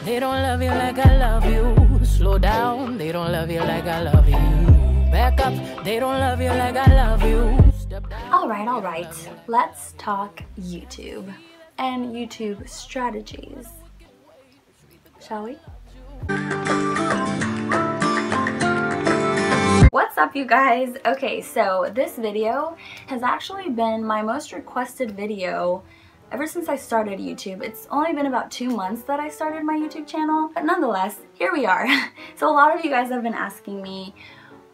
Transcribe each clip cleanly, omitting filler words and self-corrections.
They don't love you like I love you. Slow down, they don't love you like I love you. Back up, they don't love you like I love you. Step down. All right. Let's talk YouTube and YouTube strategies. Shall we? What's up, you guys? Okay, so this video has actually been my most requested video ever since I started YouTube. It's only been about 2 months that I started my YouTube channel, but nonetheless, here we are. So a lot of you guys have been asking me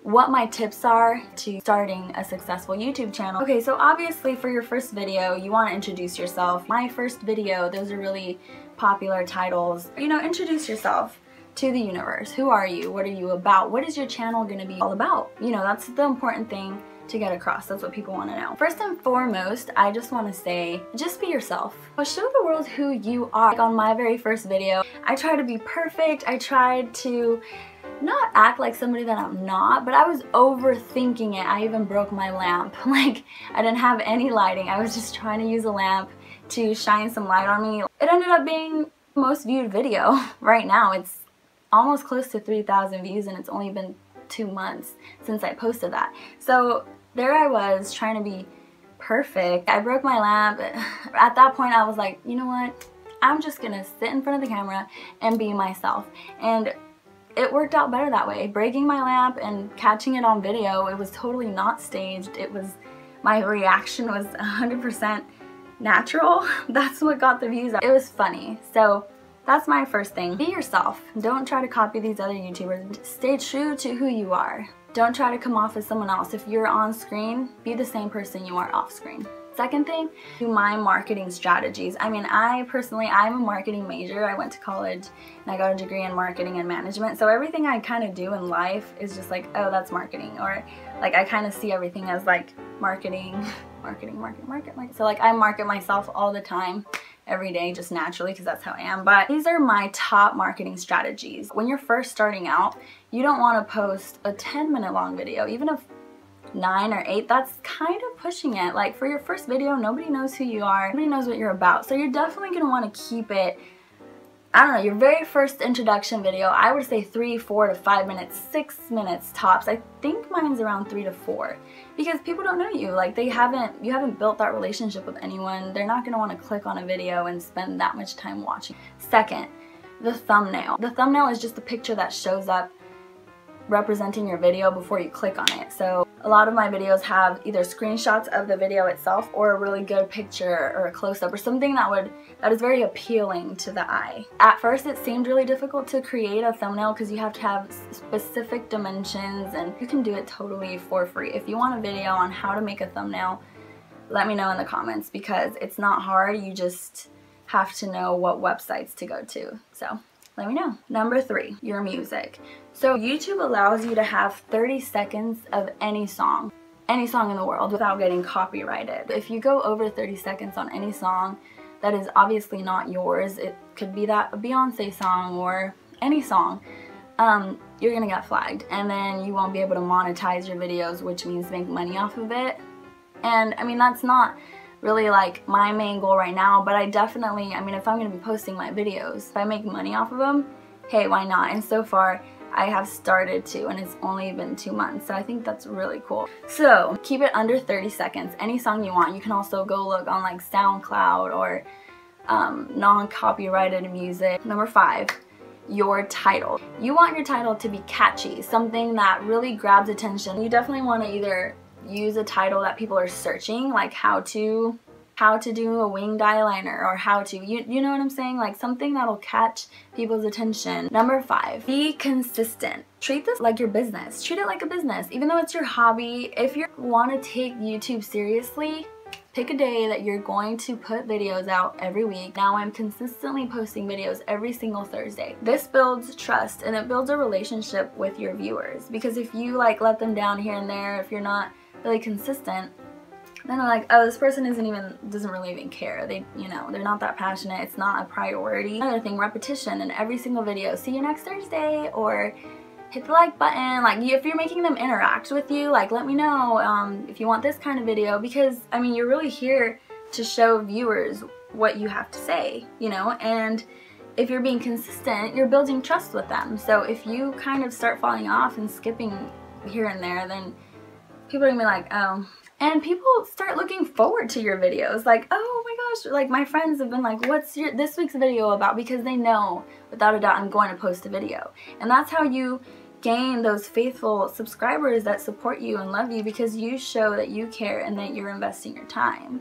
what my tips are to starting a successful YouTube channel. Okay, so obviously for your first video, you want to introduce yourself. My first video, those are really popular titles. You know, introduce yourself to the universe. Who are you? What are you about? What is your channel going to be all about? You know, that's the important thing to get across. That's what people want to know. First and foremost, I just want to say, just be yourself. But show the world who you are. Like on my very first video, I tried to be perfect. I tried to not act like somebody that I'm not, but I was overthinking it. I even broke my lamp. Like, I didn't have any lighting. I was just trying to use a lamp to shine some light on me. It ended up being the most viewed video. Right now, it's almost close to 3,000 views, and it's only been 2 months since I posted that. So there I was trying to be perfect. I broke my lamp. At that point, I was like, you know what? I'm just gonna sit in front of the camera and be myself. And it worked out better that way. Breaking my lamp and catching it on video, it was totally not staged. It was, my reaction was 100% natural. That's what got the views up. It was funny. So that's my first thing. Be yourself. Don't try to copy these other YouTubers. Stay true to who you are. Don't try to come off as someone else. If you're on screen, be the same person you are off screen. Second thing, do my marketing strategies. I mean, I'm a marketing major. I went to college and I got a degree in marketing and management. So everything I kind of do in life is just like, oh, that's marketing. Or like I kind of see everything as like marketing. So like I market myself all the time, every day, just naturally, because that's how I am. But these are my top marketing strategies. When you're first starting out, you don't want to post a 10-minute long video. Even if 9 or 8, that's kind of pushing it. Like for your first video, nobody knows who you are, nobody knows what you're about. So you're definitely going to want to keep it, I don't know, your very first introduction video, I would say 3, 4 to 5 minutes, 6 minutes tops. I think mine's around 3 to 4 because people don't know you. Like you haven't built that relationship with anyone. They're not going to want to click on a video and spend that much time watching. Second, the thumbnail. The thumbnail is just the picture that shows up representing your video before you click on it. So a lot of my videos have either screenshots of the video itself or a really good picture or a close-up or something that is very appealing to the eye. At first it seemed really difficult to create a thumbnail because you have to have specific dimensions, and you can do it totally for free. If you want a video on how to make a thumbnail, let me know in the comments because it's not hard. You just have to know what websites to go to. So let me know. Number 3, your music. So YouTube allows you to have 30 seconds of any song in the world without getting copyrighted. If you go over 30 seconds on any song that is obviously not yours, it could be that a Beyonce song or any song, you're gonna get flagged, and then you won't be able to monetize your videos, which means make money off of it. And I mean, that's not really like my main goal right now, but I mean, if I'm going to be posting my videos, if I make money off of them, hey, why not? And so far, I have started to, and it's only been 2 months, so I think that's really cool. So keep it under 30 seconds, any song you want. You can also go look on like SoundCloud or non-copyrighted music. Number 5, your title. You want your title to be catchy, something that really grabs attention. You definitely want to either use a title that people are searching, like how to do a winged eyeliner, or how to, you know what I'm saying? Like something that'll catch people's attention. Number 5, be consistent. Treat this like your business. Treat it like a business. Even though it's your hobby, if you want to take YouTube seriously, pick a day that you're going to put videos out every week. Now I'm consistently posting videos every single Thursday. This builds trust and it builds a relationship with your viewers, because if you like let them down here and there, if you're not really consistent, then they're like, oh, this person doesn't really even care. They're not that passionate. It's not a priority. Another thing, repetition in every single video. See you next Thursday, or hit the like button. Like, if you're making them interact with you, like, let me know if you want this kind of video, because I mean, you're really here to show viewers what you have to say, you know, and if you're being consistent, you're building trust with them. So if you kind of start falling off and skipping here and there, then people are gonna be like, oh. And people start looking forward to your videos. Like, oh my gosh, like my friends have been like, what's this week's video about? Because they know, without a doubt, I'm going to post a video. And that's how you gain those faithful subscribers that support you and love you, because you show that you care and that you're investing your time.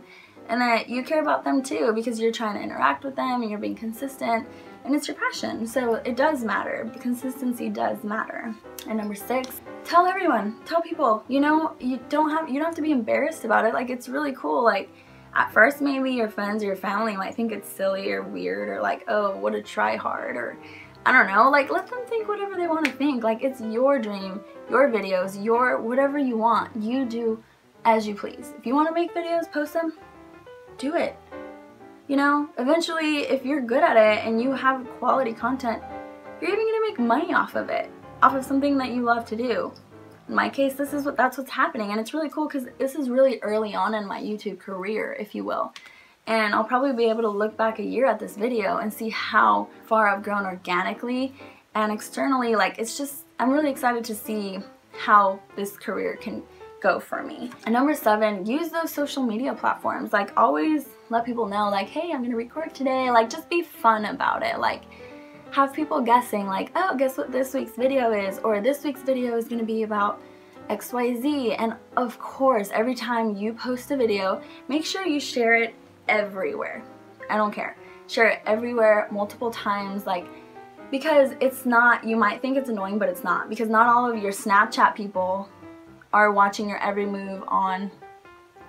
And that you care about them too, because you're trying to interact with them and you're being consistent, and it's your passion. So it does matter. The consistency does matter. And number 6, tell everyone, tell people, you know, you don't have to be embarrassed about it. Like, it's really cool. Like, at first maybe your friends or your family might think it's silly or weird, or like, oh, what a try hard, or I don't know, like, let them think whatever they want to think. Like, it's your dream, your videos, your whatever you want. You do as you please. If you want to make videos, post them, do it. You know, eventually, if you're good at it and you have quality content, you're even gonna make money off of it, off of something that you love to do. In my case, that's what's happening, and it's really cool because this is really early on in my YouTube career, if you will. And I'll probably be able to look back a year at this video and see how far I've grown organically and externally. Like, it's just, I'm really excited to see how this career can go for me. And number 7, use those social media platforms. Like, always let people know, like, hey, I'm gonna record today. Like, just be fun about it. Like, have people guessing, like, oh, guess what this week's video is, or this week's video is gonna be about XYZ. And of course, every time you post a video, make sure you share it everywhere. I don't care. Share it everywhere, multiple times, like, because it's not, you might think it's annoying, but it's not, because not all of your Snapchat people are watching your every move on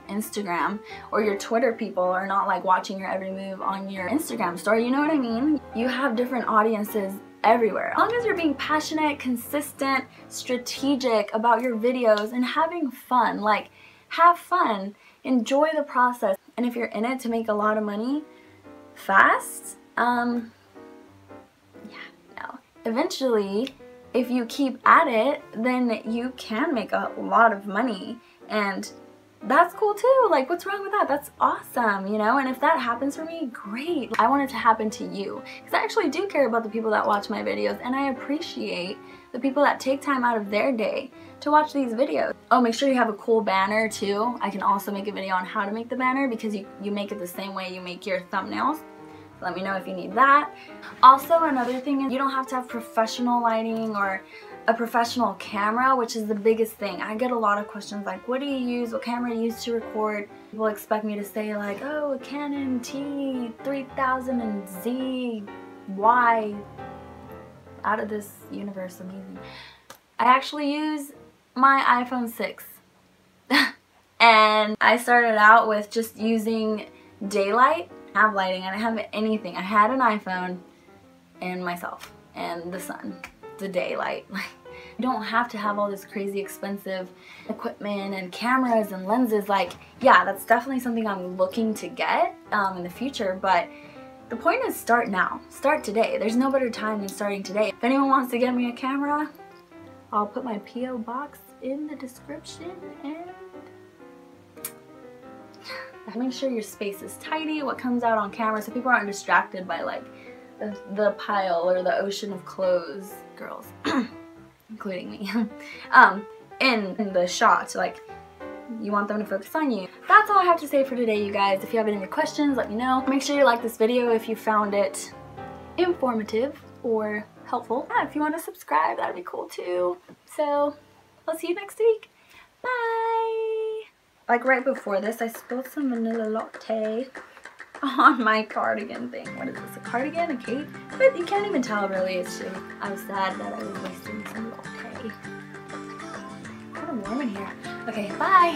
Instagram, or your Twitter people are not like watching your every move on your Instagram story. You know what I mean? You have different audiences everywhere. As long as you're being passionate, consistent, strategic about your videos and having fun, like, have fun, enjoy the process. And if you're in it to make a lot of money fast, yeah, no. Eventually, if you keep at it, then you can make a lot of money, and that's cool too. Like, what's wrong with that? That's awesome, you know? And if that happens for me, great. I want it to happen to you, because I actually do care about the people that watch my videos, and I appreciate the people that take time out of their day to watch these videos. Oh, make sure you have a cool banner too. I can also make a video on how to make the banner, because you make it the same way you make your thumbnails. Let me know if you need that. Also, another thing is you don't have to have professional lighting or a professional camera, which is the biggest thing. I get a lot of questions like, what do you use? What camera do you use to record? People expect me to say like, oh, a Canon T3000 and Z, Y, out of this universe, amazing. I actually use my iPhone 6. And I started out with just using daylight. I have lighting, I didn't have anything. I had an iPhone and myself and the sun, the daylight. You don't have to have all this crazy expensive equipment and cameras and lenses. Like, yeah, that's definitely something I'm looking to get in the future, but the point is start now. Start today. There's no better time than starting today. If anyone wants to get me a camera, I'll put my P.O. box in the description, and make sure your space is tidy, what comes out on camera, so people aren't distracted by like the pile or the ocean of clothes, girls, including me, in the shot. Like, you want them to focus on you. That's all I have to say for today, you guys. If you have any questions, let me know. Make sure you like this video if you found it informative or helpful. Yeah, if you want to subscribe, that'd be cool too. So I'll see you next week. Bye. Like, right before this, I spilled some vanilla latte on my cardigan thing. What is this, a cardigan, a cape? But you can't even tell, really. It's just, I was sad that I was wasting some latte. Kind of warm in here. Okay, bye.